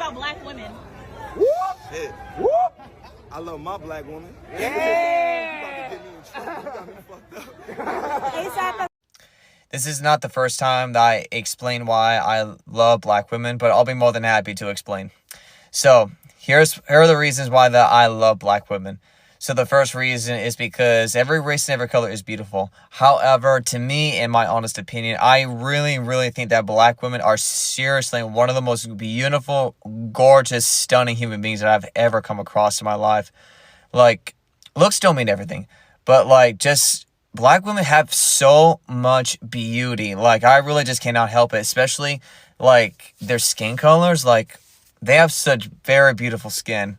about black women? Whoop! Shit. Whoop! I love my black woman. Yeah! You about to get me in trouble. You got me fucked up. This is not the first time that I explain why I love black women, but I'll be more than happy to explain. So, here are the reasons why that I love black women. So the first reason is because every race and every color is beautiful. However, to me, in my honest opinion, I really think that black women are seriously one of the most beautiful, gorgeous, stunning human beings that I've ever come across in my life. Like, looks don't mean everything, but like, just black women have so much beauty. Like, I really just cannot help it, especially like their skin colors. Like, they have such very beautiful skin.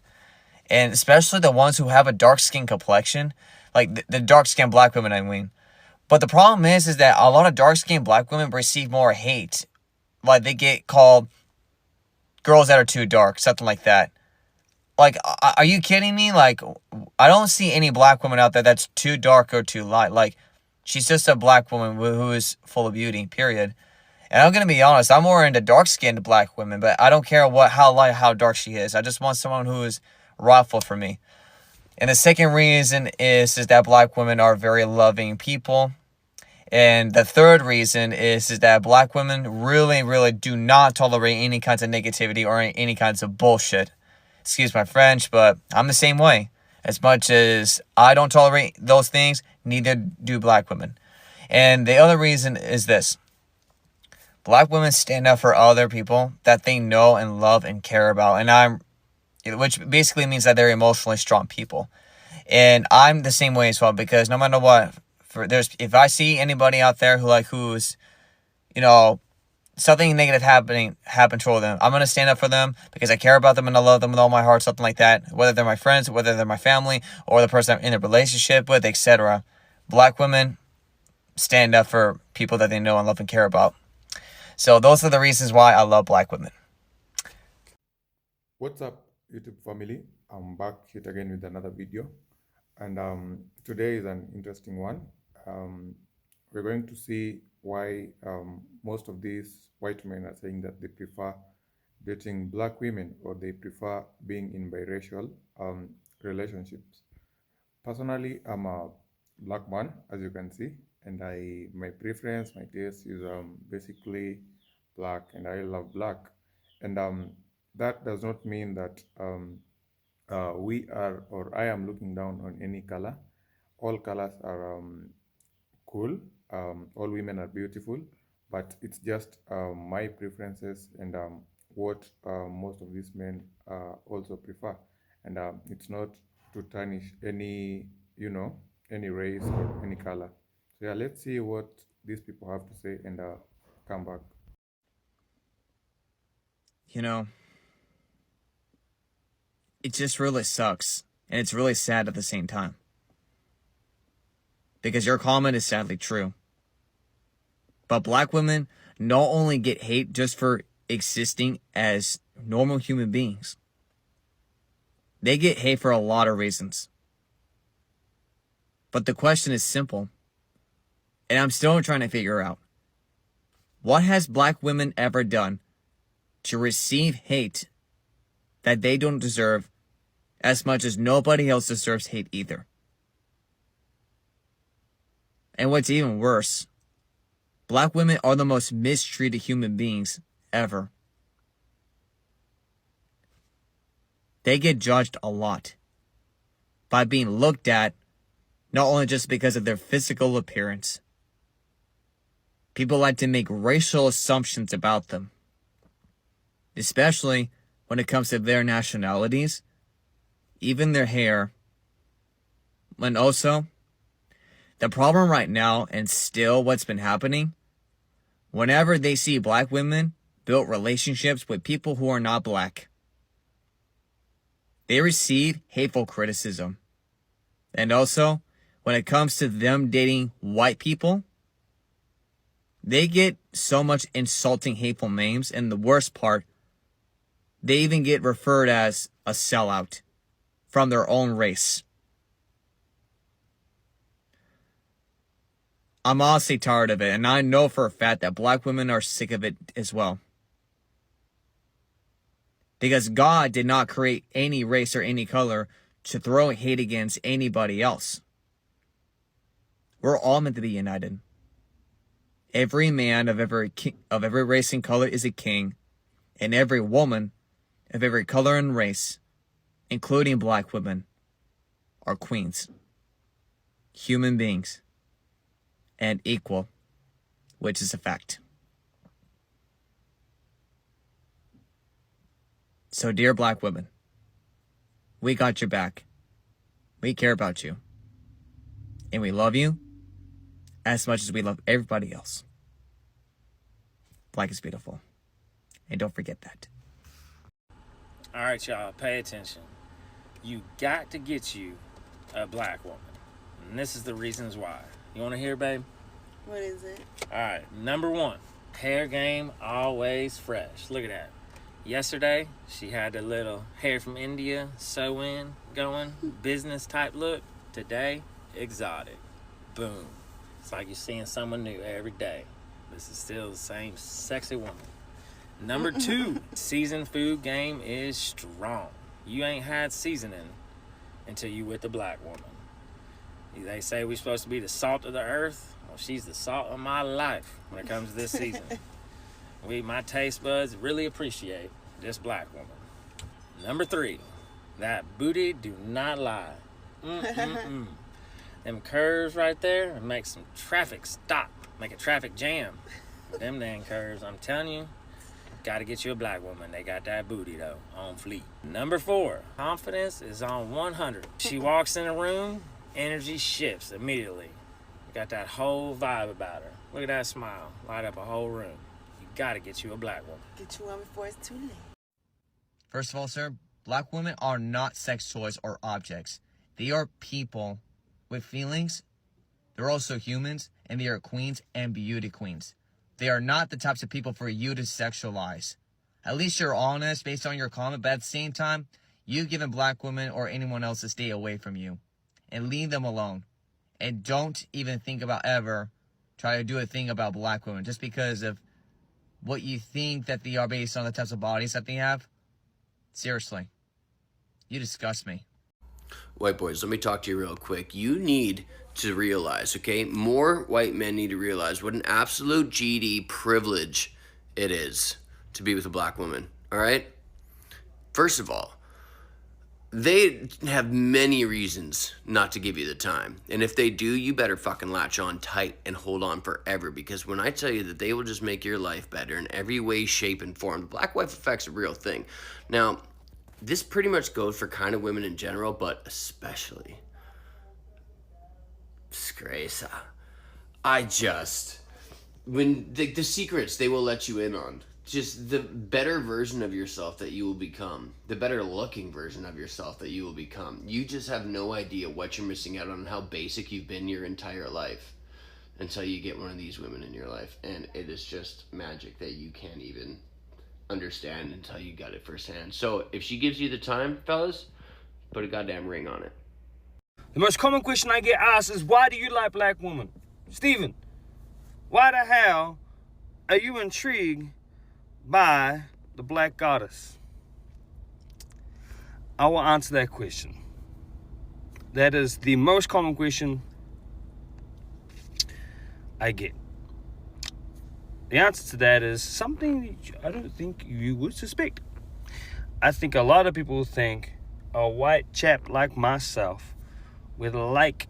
And especially the ones who have a dark skin complexion, like the dark skinned black women, I mean. But the problem is that a lot of dark skinned black women receive more hate. Like, they get called girls that are too dark, something like that. Like, are you kidding me? Like, I don't see any black woman out there that's too dark or too light. Like, she's just a black woman who is full of beauty, period. And I'm going to be honest, I'm more into dark-skinned black women, but I don't care how light, how dark she is. I just want someone who is rightful for me. And the second reason is that black women are very loving people. And the third reason is that black women really do not tolerate any kinds of negativity or any kinds of bullshit. Excuse my French, but I'm the same way. As much as I don't tolerate those things, neither do black women. And the other reason is this. Black women stand up for other people that they know and love and care about. Which basically means that they're emotionally strong people. And I'm the same way as well, because no matter what, if I see anybody out there who's, you know, something negative happen toward them, I'm going to stand up for them because I care about them and I love them with all my heart, something like that. Whether they're my friends, whether they're my family, or the person I'm in a relationship with, etc. Black women stand up for people that they know and love and care about. So those are the reasons why I love black women. What's up, YouTube family? I'm back yet again with another video, and today is an interesting one. We're going to see why most of these white men are saying that they prefer dating black women, or they prefer being in biracial relationships. Personally, I'm a black man, as you can see, and my preference, my taste is basically black, and I love black. And that does not mean that we are, or I am, looking down on any color. All colors are cool. All women are beautiful, but it's just my preferences and what most of these men also prefer. And it's not to tarnish any, any race or any color. So yeah, let's see what these people have to say and come back. You know, it just really sucks. And it's really sad at the same time. Because your comment is sadly true. But black women not only get hate just for existing as normal human beings. They get hate for a lot of reasons. But the question is simple. And I'm still trying to figure out. What has black women ever done to receive hate that they don't deserve, as much as nobody else deserves hate either? And what's even worse, black women are the most mistreated human beings ever. They get judged a lot by being looked at, not only just because of their physical appearance. People like to make racial assumptions about them, especially when it comes to their nationalities, even their hair. And also, the problem right now, and still what's been happening, whenever they see black women build relationships with people who are not black, they receive hateful criticism. And also, when it comes to them dating white people, they get so much insulting, hateful names, and the worst part, they even get referred as a sellout from their own race. I'm honestly tired of it, and I know for a fact that black women are sick of it as well. Because God did not create any race or any color to throw hate against anybody else. We're all meant to be united. Every man of every race and color is a king, and every woman of every color and race, including black women, are queens, human beings, and equal, which is a fact. So, dear black women, we got your back. We care about you. And we love you as much as we love everybody else. Black is beautiful. And don't forget that. All right, y'all, pay attention. You got to get you a black woman. And this is the reasons why. You want to hear, babe? What is it? All right, number one, hair game always fresh. Look at that. Yesterday, she had a little hair from India sew-in going, business type look. Today, exotic. Boom. It's like you're seeing someone new every day. This is still the same sexy woman. Number two, seasoned food game is strong. You ain't had seasoning until you with the black woman. They say we're supposed to be the salt of the earth. Well, she's the salt of my life when it comes to this season. My taste buds really appreciate this black woman. Number three, that booty do not lie. Them curves right there make some traffic stop, make a traffic jam. Them dang curves, I'm telling you, gotta get you a black woman. They got that booty though, on fleek. Number four, confidence is on 100. She walks in a room, energy shifts immediately. Got that whole vibe about her. Look at that smile, light up a whole room. You gotta get you a black woman. Get you one before it's too late. First of all, sir, black women are not sex toys or objects. They are people with feelings. They're also humans, and they are queens and beauty queens. They are not the types of people for you to sexualize. At least you're honest based on your comment, but at the same time, you've given black women or anyone else to stay away from you. And leave them alone. And don't even think about ever try to do a thing about black women just because of what you think that they are based on the types of bodies that they have. Seriously. You disgust me. White boys, let me talk to you real quick. You need to realize, okay? More white men need to realize what an absolute GD privilege it is to be with a black woman, all right? First of all, they have many reasons not to give you the time. And if they do, you better fucking latch on tight and hold on forever. Because when I tell you that they will just make your life better in every way, shape, and form, the black wife effect's a real thing. Now, this pretty much goes for kind of women in general, but especially Scrasa. When the secrets they will let you in on, just the better version of yourself that you will become, the better looking version of yourself that you will become. You just have no idea what you're missing out on and how basic you've been your entire life until you get one of these women in your life. And it is just magic that you can't even understand until you got it firsthand. So if she gives you the time, fellas, put a goddamn ring on it. The most common question I get asked is, why do you like black women? Steven, why the hell are you intrigued by the black goddess? I will answer that question. That is the most common question I get. The answer to that is something I don't think you would suspect. I think a lot of people think a white chap like myself would like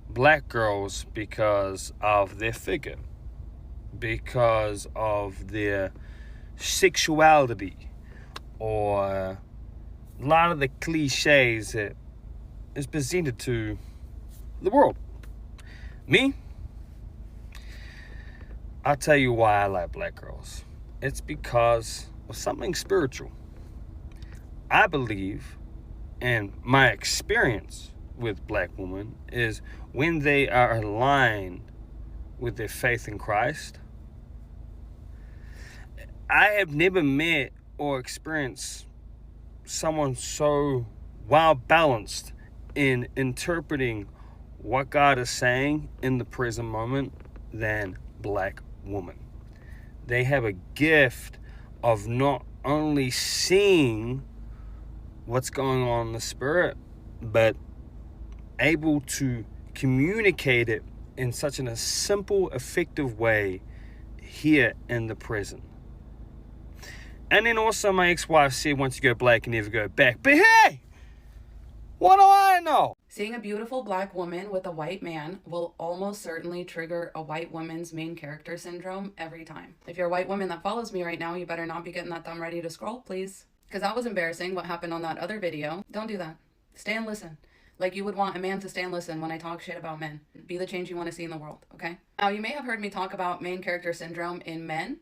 black girls because of their figure, because of their sexuality, or a lot of the cliches that is presented to the world. Me, I'll tell you why I like black girls. It's because of something spiritual. I believe, and my experience with black women is when they are aligned with their faith in Christ. I have never met or experienced someone so well balanced in interpreting what God is saying in the present moment than black woman. They have a gift of not only seeing what's going on in the spirit, but able to communicate it in such a simple, effective way here in the present. And then also my ex-wife said, once you go black, you never go back. But hey, what do I know? Seeing a beautiful black woman with a white man will almost certainly trigger a white woman's main character syndrome every time. If you're a white woman that follows me right now, you better not be getting that thumb ready to scroll, please. Because that was embarrassing, what happened on that other video. Don't do that. Stay and listen. Like you would want a man to stay and listen when I talk shit about men. Be the change you want to see in the world, okay? Now, you may have heard me talk about main character syndrome in men,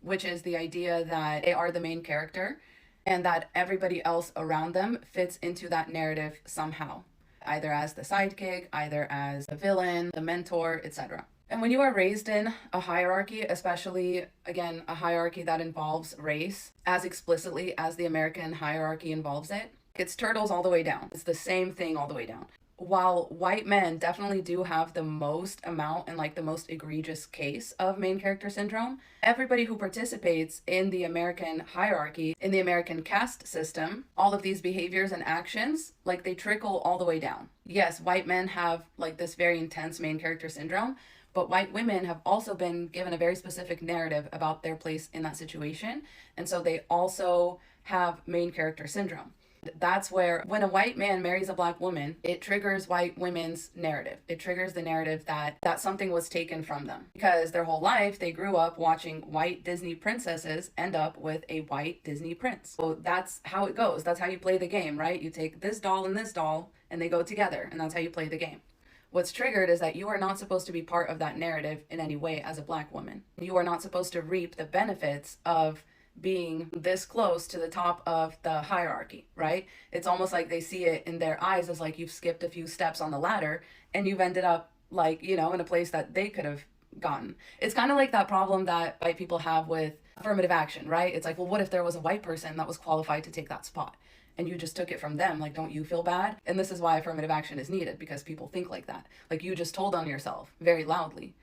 which is the idea that they are the main character and that everybody else around them fits into that narrative somehow, either as the sidekick, either as the villain, the mentor, etc. And when you are raised in a hierarchy, especially, again, a hierarchy that involves race as explicitly as the American hierarchy involves it, it's turtles all the way down. It's the same thing all the way down. While white men definitely do have the most amount and like the most egregious case of main character syndrome, everybody who participates in the American hierarchy, in the American caste system, all of these behaviors and actions, like they trickle all the way down. Yes, white men have like this very intense main character syndrome, but white women have also been given a very specific narrative about their place in that situation. And so they also have main character syndrome. That's where when a white man marries a black woman, it triggers white women's narrative. It triggers the narrative that something was taken from them because their whole life they grew up watching white Disney princesses end up with a white Disney prince. So that's how it goes. That's how you play the game, right? You take this doll and they go together, and that's how you play the game. What's triggered is that you are not supposed to be part of that narrative in any way as a black woman. You are not supposed to reap the benefits of being this close to the top of the hierarchy, right? It's almost like they see it in their eyes as like you've skipped a few steps on the ladder and you've ended up like, you know, in a place that they could have gotten. It's kind of like that problem that white people have with affirmative action, right? It's like, well, what if there was a white person that was qualified to take that spot? And you just took it from them. Like, don't you feel bad? And this is why affirmative action is needed, because people think like that. Like you just told on yourself very loudly.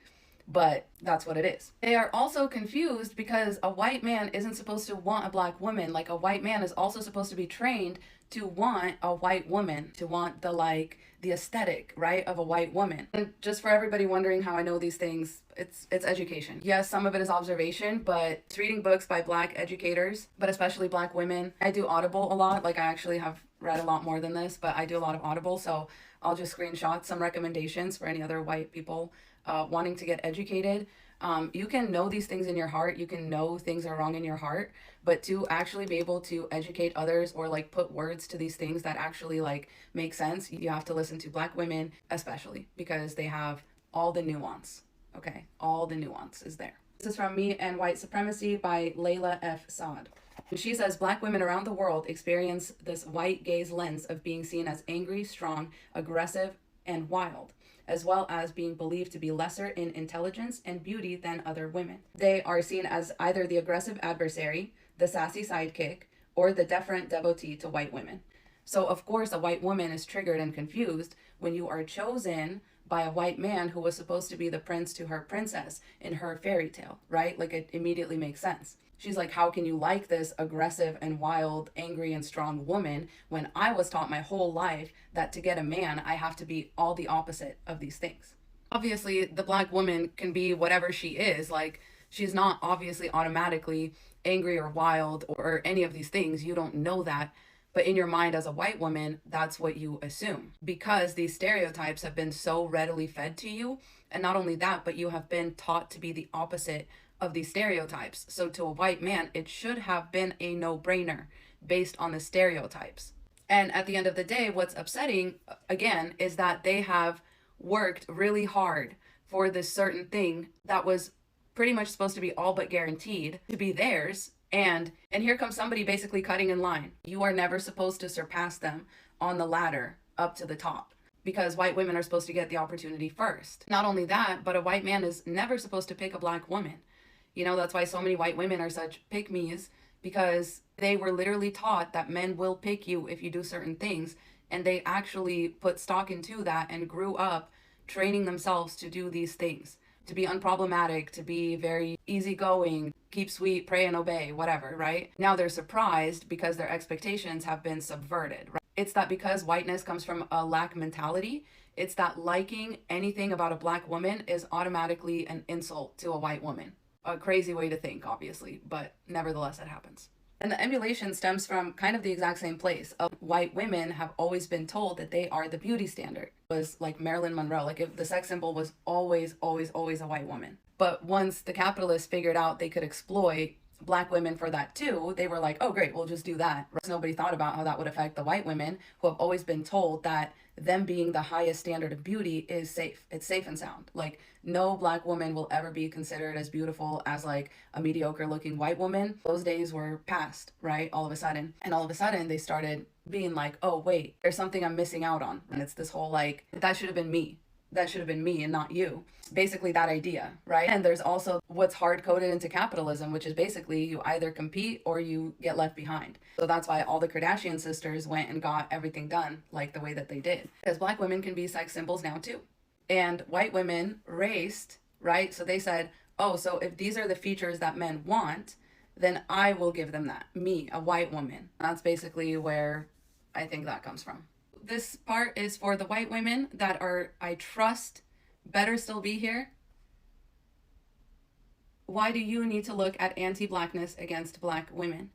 But that's what it is. They are also confused because a white man isn't supposed to want a black woman. Like a white man is also supposed to be trained to want a white woman, to want the aesthetic, right, of a white woman. And just for everybody wondering how I know these things, it's education. Yes, some of it is observation, but it's reading books by black educators, but especially black women. I do Audible a lot. Like I actually have read a lot more than this, but I do a lot of Audible. So I'll just screenshot some recommendations for any other white people wanting to get educated. You can know these things in your heart. You can know things are wrong in your heart, but to actually be able to educate others or like put words to these things that actually like make sense, you have to listen to black women, especially because they have all the nuance. Okay, all the nuance is there. This is from Me and White Supremacy by Layla F. Saad. And she says, black women around the world experience this white gaze lens of being seen as angry, strong, aggressive, and wild, as well as being believed to be lesser in intelligence and beauty than other women. They are seen as either the aggressive adversary, the sassy sidekick, or the deferent devotee to white women. So of course a white woman is triggered and confused when you are chosen by a white man who was supposed to be the prince to her princess in her fairy tale, right? Like it immediately makes sense. She's like, how can you like this aggressive and wild, angry and strong woman when I was taught my whole life that to get a man, I have to be all the opposite of these things? Obviously, the black woman can be whatever she is. Like, she's not obviously automatically angry or wild or any of these things. You don't know that. But in your mind as a white woman, that's what you assume. Because these stereotypes have been so readily fed to you. And not only that, but you have been taught to be the opposite of these stereotypes. So to a white man, it should have been a no-brainer based on the stereotypes. And at the end of the day, what's upsetting, again, is that they have worked really hard for this certain thing that was pretty much supposed to be all but guaranteed to be theirs. And here comes somebody basically cutting in line. You are never supposed to surpass them on the ladder up to the top, because white women are supposed to get the opportunity first. Not only that, but a white man is never supposed to pick a black woman. You know, that's why so many white women are such pick-me's, because they were literally taught that men will pick you if you do certain things. And they actually put stock into that and grew up training themselves to do these things. to be unproblematic, to be very easygoing, keep sweet, pray and obey, whatever, right? Now they're surprised because their expectations have been subverted, right? It's that because whiteness comes from a lack mentality, it's that liking anything about a black woman is automatically an insult to a white woman. A crazy way to think, obviously, but nevertheless it happens. And the emulation stems from kind of the exact same place of white women have always been told that they are the beauty standard. It was like Marilyn Monroe, like if the sex symbol was always a white woman. But once the capitalists figured out they could exploit black women for that too, they were like, oh great, we'll just do that. Nobody thought about how that would affect the white women who have always been told that them being the highest standard of beauty is safe. It's safe and sound. Like no black woman will ever be considered as beautiful as like a mediocre looking white woman. Those days were past, right? All of a sudden. And all of a sudden they started being like, oh wait, there's something I'm missing out on. And it's this whole like, that should have been me. That should have been me and not you. Basically that idea, right? And there's also what's hard-coded into capitalism, which is basically you either compete or you get left behind. So that's why all the Kardashian sisters went and got everything done like the way that they did. Because black women can be sex symbols now too. And white women raced, right? So they said, oh, so if these are the features that men want, then I will give them that. Me, a white woman. That's basically where I think that comes from. This part is for the white women that are, I trust, better still be here. Why do you need to look at anti-blackness against black women?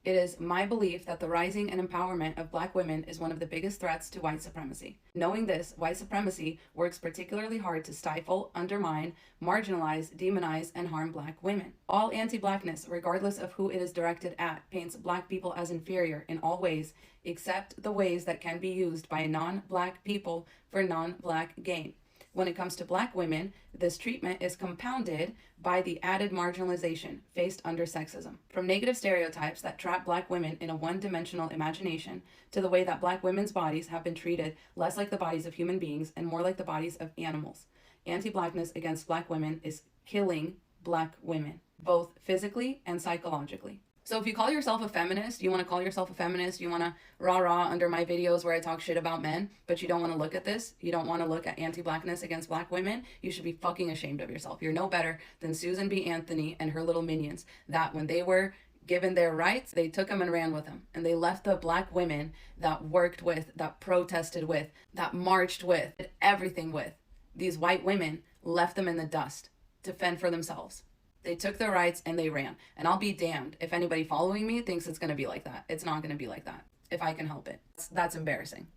It is my belief that the rising and empowerment of black women is one of the biggest threats to white supremacy. Knowing this, white supremacy works particularly hard to stifle, undermine, marginalize, demonize, and harm black women. All anti-blackness, regardless of who it is directed at, paints black people as inferior in all ways, except the ways that can be used by non-black people for non-black gain. When it comes to black women, this treatment is compounded by the added marginalization faced under sexism. From negative stereotypes that trap black women in a one-dimensional imagination to the way that black women's bodies have been treated less like the bodies of human beings and more like the bodies of animals. Anti-blackness against black women is killing black women, both physically and psychologically. So if you call yourself a feminist, you want to call yourself a feminist, you want to rah-rah under my videos where I talk shit about men, but you don't want to look at this, you don't want to look at anti-blackness against black women, you should be fucking ashamed of yourself. You're no better than Susan B. Anthony and her little minions, that when they were given their rights, they took them and ran with them. And they left the black women that worked with, that protested with, that marched with, did everything with. These white women left them in the dust to fend for themselves. They took their rights and they ran. And I'll be damned if anybody following me thinks it's going to be like that. It's not going to be like that, if I can help it. That's embarrassing.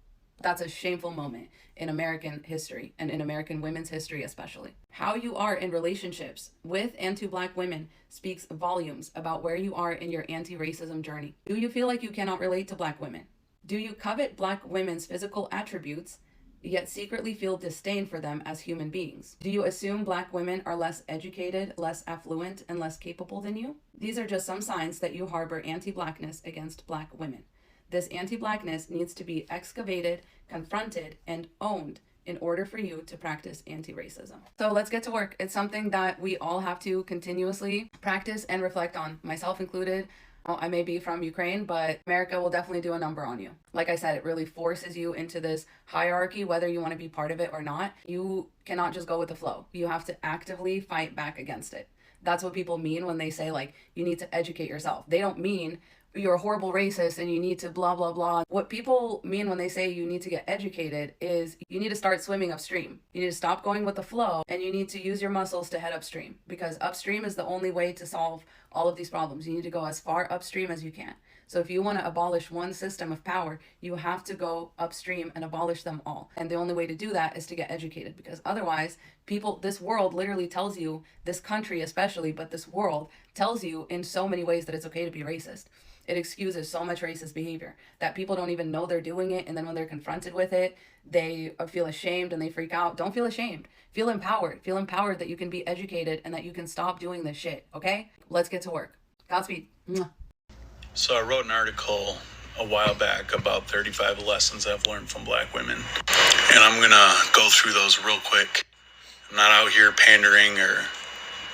That's a shameful moment in American history and in American women's history especially. How you are in relationships with and to black women speaks volumes about where you are in your anti-racism journey. Do you feel like you cannot relate to black women? Do you covet black women's physical attributes yet secretly feel disdain for them as human beings? Do you assume black women are less educated, less affluent, and less capable than you? These are just some signs that you harbor anti-blackness against black women. This anti-blackness needs to be excavated, confronted, and owned in order for you to practice anti-racism. So let's get to work. It's something that we all have to continuously practice and reflect on, myself included. I may be from Ukraine, but America will definitely do a number on you. Like I said, it really forces you into this hierarchy, whether you want to be part of it or not. You cannot just go with the flow. You have to actively fight back against it. That's what people mean when they say, like, you need to educate yourself. They don't mean you're a horrible racist and you need to blah, blah, blah. What people mean when they say you need to get educated is you need to start swimming upstream. You need to stop going with the flow and you need to use your muscles to head upstream, because upstream is the only way to solve all of these problems. You need to go as far upstream as you can. So if you want to abolish one system of power, you have to go upstream and abolish them all. And the only way to do that is to get educated, because otherwise people, this world literally tells you, this country especially, but this world tells you in so many ways that it's okay to be racist. It excuses so much racist behavior that people don't even know they're doing it. And then when they're confronted with it, they feel ashamed and they freak out. Don't feel ashamed. Feel empowered. Feel empowered that you can be educated and that you can stop doing this shit. Okay? Let's get to work. Godspeed. Mwah. So I wrote an article a while back about 35 lessons I've learned from black women. And I'm going to go through those real quick. I'm not out here pandering or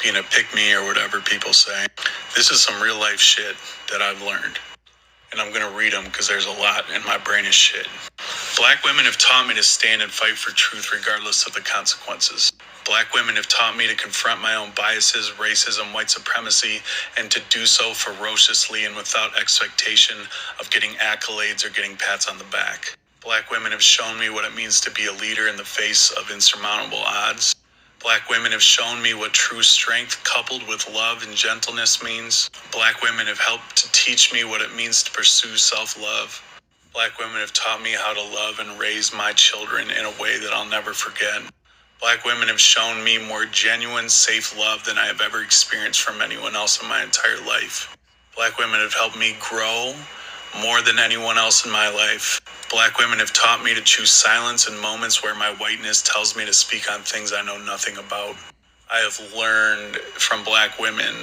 being a pick-me or whatever people say. This is some real life shit that I've learned. And I'm going to read them because there's a lot and my brain is shit. Black women have taught me to stand and fight for truth regardless of the consequences. Black women have taught me to confront my own biases, racism, white supremacy, and to do so ferociously and without expectation of getting accolades or getting pats on the back. Black women have shown me what it means to be a leader in the face of insurmountable odds. Black women have shown me what true strength coupled with love and gentleness means. Black women have helped to teach me what it means to pursue self-love. Black women have taught me how to love and raise my children in a way that I'll never forget. Black women have shown me more genuine, safe love than I have ever experienced from anyone else in my entire life. Black women have helped me grow more than anyone else in my life. Black women have taught me to choose silence in moments where my whiteness tells me to speak on things I know nothing about. I have learned from Black women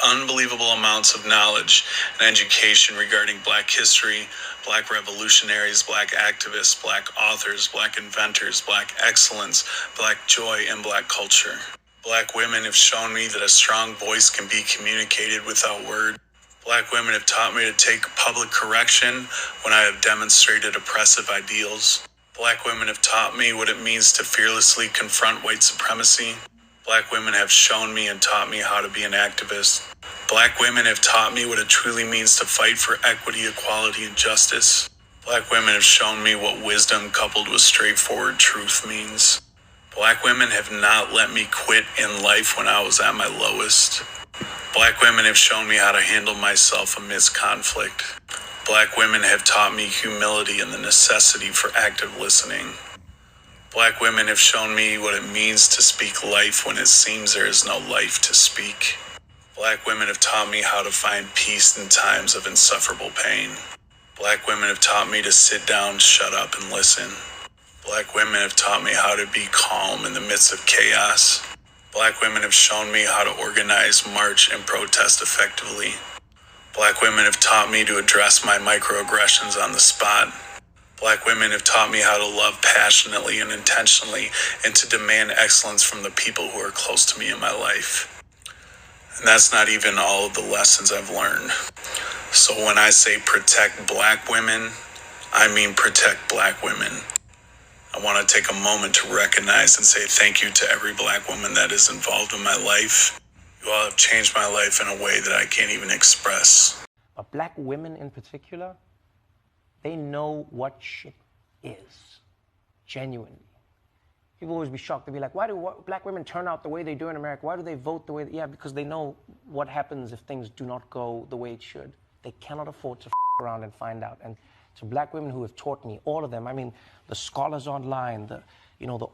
unbelievable amounts of knowledge and education regarding Black history, Black revolutionaries, Black activists, Black authors, Black inventors, Black excellence, Black joy, and Black culture. Black women have shown me that a strong voice can be communicated without words. Black women have taught me to take public correction when I have demonstrated oppressive ideals. Black women have taught me what it means to fearlessly confront white supremacy. Black women have shown me and taught me how to be an activist. Black women have taught me what it truly means to fight for equity, equality, and justice. Black women have shown me what wisdom coupled with straightforward truth means. Black women have not let me quit in life when I was at my lowest. Black women have shown me how to handle myself amidst conflict. Black women have taught me humility and the necessity for active listening. Black women have shown me what it means to speak life when it seems there is no life to speak. Black women have taught me how to find peace in times of insufferable pain. Black women have taught me to sit down, shut up, and listen. Black women have taught me how to be calm in the midst of chaos. Black women have shown me how to organize, march, and protest effectively. Black women have taught me to address my microaggressions on the spot. Black women have taught me how to love passionately and intentionally and to demand excellence from the people who are close to me in my life. And that's not even all of the lessons I've learned. So when I say protect Black women, I mean protect Black women. I want to take a moment to recognize and say thank you to every Black woman that is involved in my life. You all have changed my life in a way that I can't even express. But Black women in particular, they know what shit is, genuinely. People always be shocked. They'll be like, why do Black women turn out the way they do in America? Why do they vote the way yeah, because they know what happens if things do not go the way it should. They cannot afford to around and find out. And to Black women who have taught me, all of them, I mean, the scholars online, the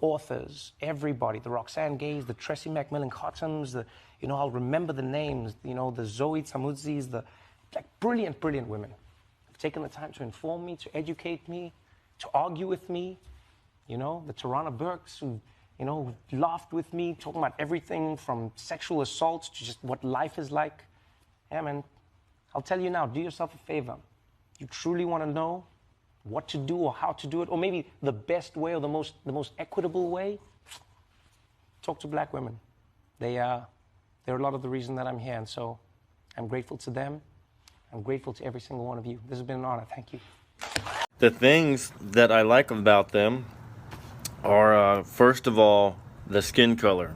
authors, everybody, the Roxanne Gays, the Tressie McMillan Cottons, I'll remember the names, the Zoe Tamudzis, the brilliant, brilliant women have taken the time to inform me, to educate me, to argue with me, the Tarana Burks who, laughed with me, talking about everything from sexual assaults to just what life is like. Yeah, man, I'll tell you now, do yourself a favor. You truly want to know what to do or how to do it, or maybe the best way or the most equitable way, talk to Black women. They're a lot of the reason that I'm here, and so I'm grateful to them. I'm grateful to every single one of you. This has been an honor. Thank you. The things that I like about them are, first of all, the skin color.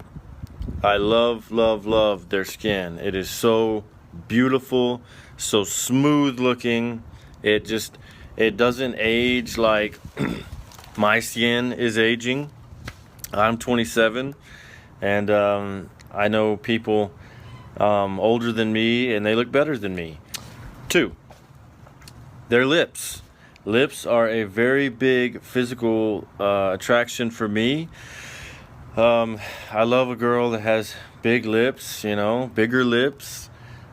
I love, love, love their skin. It is so beautiful, so smooth looking. It doesn't age like my skin is aging. I'm 27, and I know people older than me, and they look better than me. 2, their lips. Lips are a very big physical attraction for me. I love a girl that has big lips, bigger lips.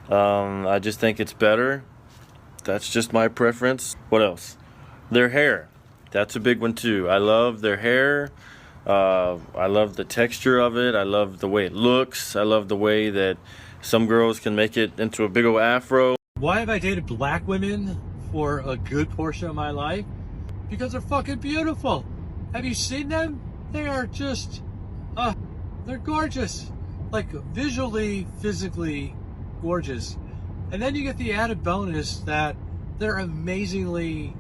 I just think it's better. That's just my preference. What else? Their hair. That's a big one too. I love their hair. I love the texture of it. I love the way it looks. I love the way that some girls can make it into a big old afro. Why have I dated Black women for a good portion of my life? Because they're fucking beautiful. Have you seen them? They are just, they're gorgeous. Like visually, physically gorgeous. And then you get the added bonus that they're amazingly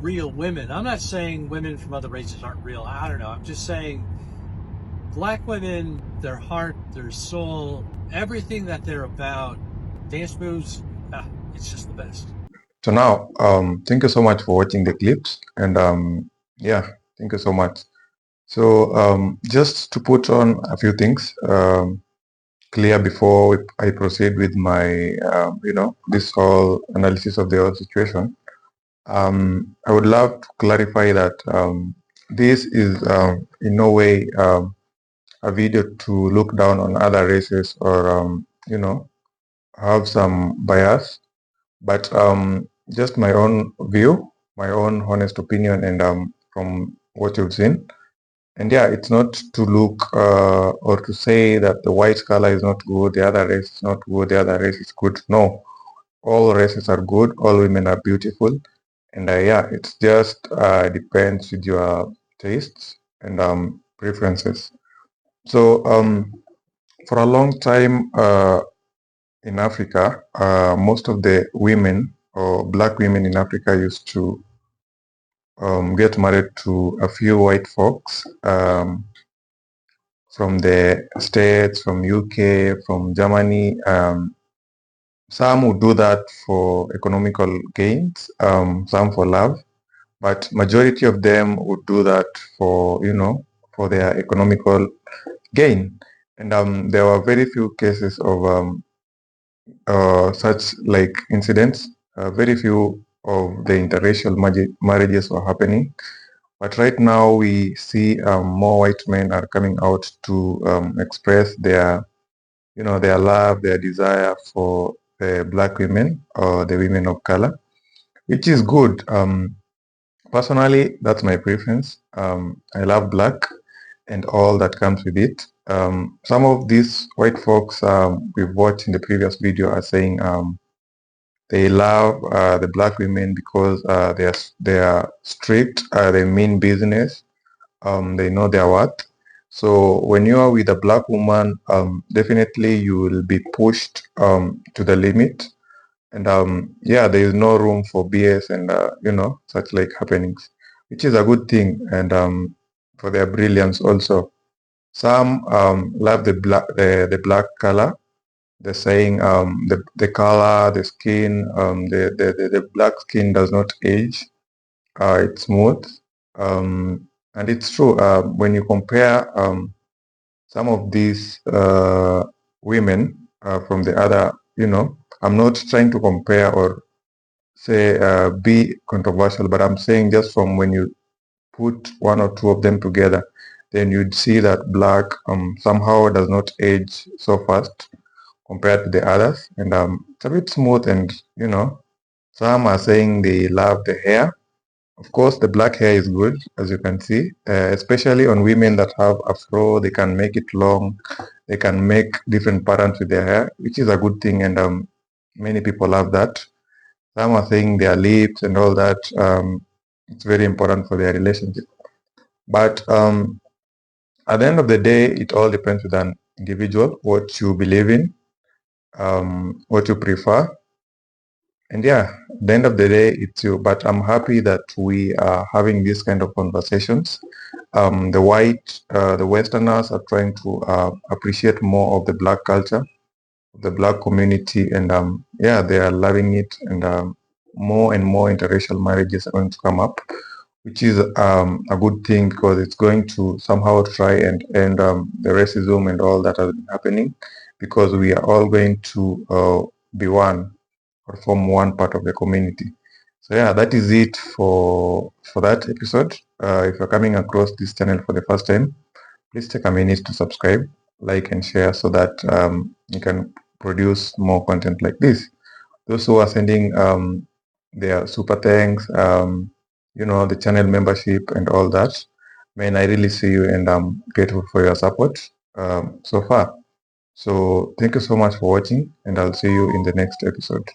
real women. I'm not saying women from other races aren't real. I don't know. I'm just saying Black women, their heart, their soul, everything that they're about, dance moves, it's just the best. So now, thank you so much for watching the clips, and yeah, thank you so much. So just to put on a few things clear before I proceed with my, this whole analysis of the whole situation, I would love to clarify that this is in no way a video to look down on other races or, have some bias, but just my own view, my own honest opinion, and from what you've seen. And yeah, it's not to look or to say that the white color is not good, the other race is not good, the other race is good. No, all races are good, all women are beautiful. And yeah, it's just depends with your tastes and preferences. So for a long time in Africa, most of the women or black women in Africa used to get married to a few white folks from the States, from UK, from Germany. Some would do that for economical gains, some for love, but majority of them would do that for, for their economical gain. And there were very few cases of such like incidents. Very few of the interracial marriages were happening. But right now we see more white men are coming out to express their, their love, their desire for the black women or the women of color, which is good. Personally, that's my preference. I love black and all that comes with it. Some of these white folks we've watched in the previous video are saying they love the black women because they are strict, they mean business, they know their worth. So when you are with a black woman, definitely you will be pushed to the limit. And yeah, there is no room for BS and such like happenings, which is a good thing. And for their brilliance also. Some love the black color. They're saying the color, the skin, the black skin does not age. It's smooth. And it's true. When you compare some of these women from the other, I'm not trying to compare or say be controversial, but I'm saying just from when you put one or two of them together, then you'd see that black somehow does not age so fast compared to the others, and it's a bit smooth. And some are saying they love the hair. Of course, the black hair is good, as you can see, especially on women that have afro. They can make it long, they can make different patterns with their hair, which is a good thing, and many people love that. Some are saying their lips and all that. It's very important for their relationship. But at the end of the day, it all depends with an individual, what you believe in, what you prefer. And yeah, at the end of the day, it's you. But I'm happy that we are having these kind of conversations. The Westerners are trying to appreciate more of the black culture, the black community, and yeah, they are loving it. And more and more interracial marriages are going to come up, which is a good thing because it's going to somehow try and end the racism and all that has been happening, because we are all going to be one or form one part of the community. So yeah, that is it for that episode. If you're coming across this channel for the first time, please take a minute to subscribe, like, and share so that you can produce more content like this. Those who are sending their super thanks, the channel membership and all that, man, I really see you, and I'm grateful for your support so far. So thank you so much for watching, and I'll see you in the next episode.